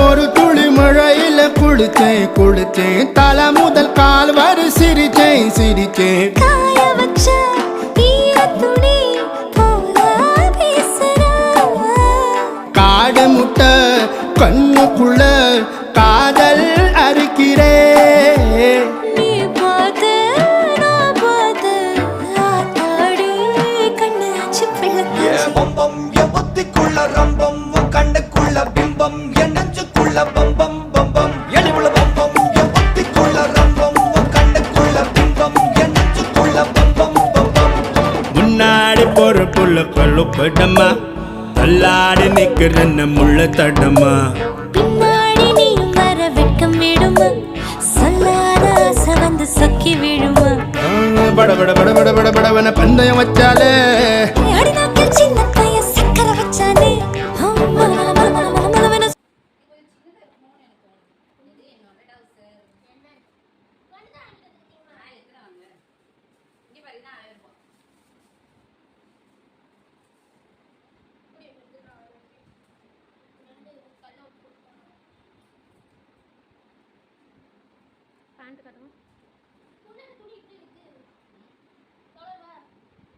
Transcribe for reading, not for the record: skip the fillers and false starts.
ஒரு துளி மழையில குளிச்சேன் குளிச்சேன் தலை முதல் கால் வரை சிரிச்சேன் சிரிச்சேன் காய வச்ச ஈரத்துணி போல பேசுற காடு முட்டை கண்ணுக்குள்ள காதல் அறுக்கிறே நீ பார்த்து நான் பார்த்து ஆத்தாடி கண்ணு ஆச்சு பிள்ளை பம்பம் என் புத்திக்குள்ள ரம்பம் உன் கண்ணுக்குள்ள பிம்பம் என் நெஞ்சுக்குள்ள பம்பம் பம்பம் எளிவுள்ள பம்பம் என் புத்திக்குள்ள ரம்பம் உன் கண்ணுக்குள்ள பிம்பம் என் நெஞ்சுக்குள்ள பம்பம் பம்பம் முன்னாடி போற புள்ள கழுப்படமா தள்ளாடி நிக்கிறன்ன முள்ள தடமா பின்னாடி நீயும் வர வெட்கம் விடுமா சொல்லாத ஆசை வந்து சொக்கி விழுமா பட பட பட பட பட படவன பந்தயம் வச்சாலே அடி நாக்கில் சின்ன பையன் சக்கரை வச்சானே மல மல மல மல மல மலவென பேண்ட் கட்டணும்